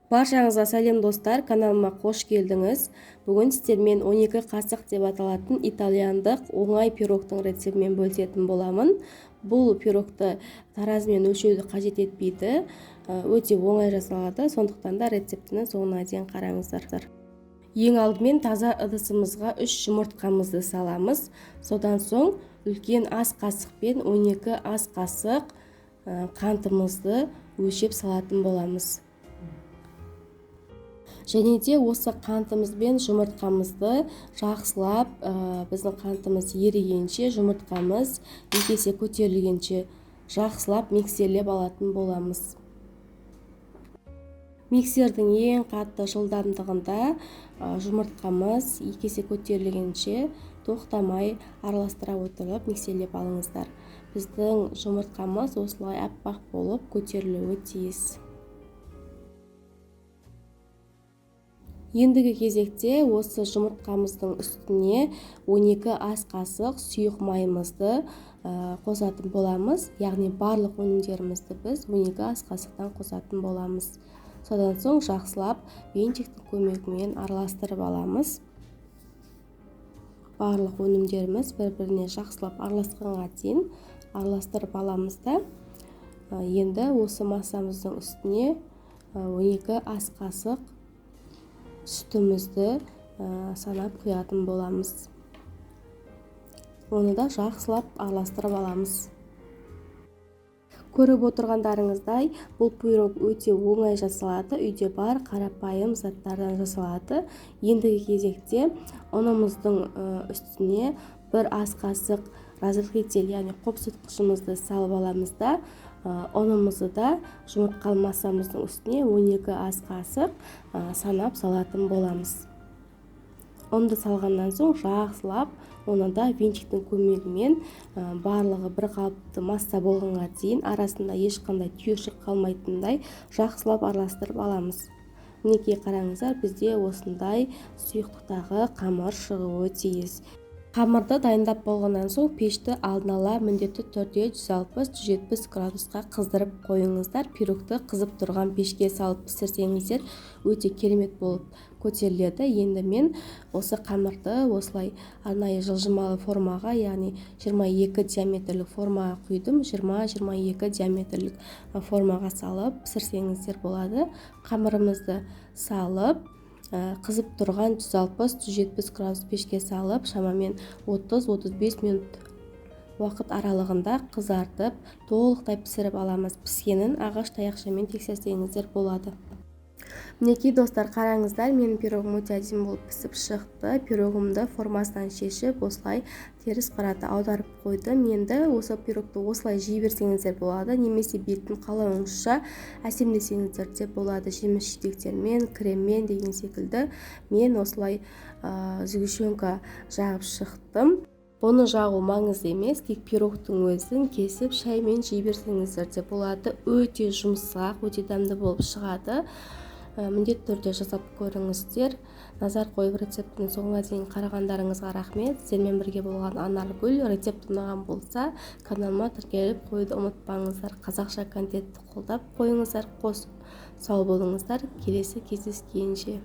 Баршаңызға сәлем достар, каналыма қош келдіңіз. Бүгін сіздермен 12 қасық деп аталатын итальяндық оңай пирогтың рецептімен бөлісетін боламын. Бұл пирогты таразымен өлшеуді қажет етпейді, өте оңай жасалады, сондықтан да рецептіні соңына дейін қараңыздар. Ең алдымен таза ыдысымызға 3 жұмыртқамызды саламыз. Содан соң үлкен ас қасықпен 12 ас қасық қантымызды өлшеп салатын боламыз. Және де осы қантымыз бен жұмыртқамызды жақсылап, біздің қантымыз ерігенше, жұмыртқамыз 2 есе көтерілгенше жақсылап миксерлеп алатын боламыз. Миксердің ең қатты жылдамдығында жұмыртқамыз 2 есе көтерілгенше тоқтамай араластыра отырып миксерлеп алыңыздар. Біздің жұмыртқамыз осылай аппақ болып көтерілуі тиіс. Ендігі кезекте осы жұмыртқамыздың үстіне 12 ас қасық сұйық майымызды қосатын боламыз. Яғни барлық өнімдерімізді біз 12 ас қасықтан қосатын боламыз. Содан соң жақсылап венчиктің көмегімен араластырып аламыз. Барлық өнімдеріміз бір-біріне жақсылап араласқанға дейін араластырып аламыз да. Енді осы массамыздың үстіне 12 ас қасық сүтімізді санап құятын боламыз. Оны да жақсылап араластырып аламыз. Көріп отырғандарыңыздай, бұл пирог өте оңай жасалады, үйде бар қарапайым заттардан жасалады. Ендігі кезекте ұнымыздың үстіне 1 ас қасық разрыхлитель, яғни қопсытқышымызды салып аламыз да, ұнымызды да жұмыртқа массамыздың үстіне 12 ас қасық санап салатын боламыз. Ұнды салғаннан соң жақсылап, оны да венчиктің көмегімен барлығы бір қалыпты масса болғанға дейін арасында ешқандай түйіршік қалмайтындай жақсылап араластырып аламыз. Мінекей қараңыздар, бізде осындай сұйықтықтағы қамыр шығуы тиіс. Қамырды дайындап болғаннан соң пешті алдын ала міндетті түрде 160-170 градусқа қыздырып қойыңыздар. Пирогты қызып тұрған пешке салып пісірсеңіздер өте керемет болып көтеріледі. Енді мен осы қамырды осылай арнайы жылжымалы формаға, яғни 22 диаметрлік формаға құйдым. 20-22 диаметрлік формаға салып пісірсеңіздер болады. Қамырымызды салып қызып тұрған 160-170 градус пешке салып, шамамен 30-35 минут уақыт аралығында қызартып, толықтай пісіріп аламыз. Піскенін ағаш таяқшамен тексерсеңіздер болады. Мінекей достар, қараңыздар, менің пирогым өте әдемі болып пісіп шықты. Пирогымды формасынан шешіп, осылай теріс қарата аударып қойдым. Енді осы пирогты осылай жей берсеңіздер болады, немесе бетін қалауыңызша әсемдесеңіздер де болады. Жеміс-жидектермен, креммен деген секілді. Мен осылай сгущенка жағып шықтым. Оны жағу маңызды емес, тек пирогтың өзін кесіп шаймен жей берсеңіздер де болады. Өте жұмсақ, өте дәмді болып шығады. Міндетті түрде жасап көріңіздер. Назар қойып рецептін соңына дейін қарағандарыңызға рахмет. Сіздермен бірге болған Анаргүл. Рецепт ұнаған болса, каналыма тіркеліп қойды ұмытпаңыздар. Қазақша контентті қолдап қойыңыздар, қосып сау болыңыздар. Келесі кездескенше.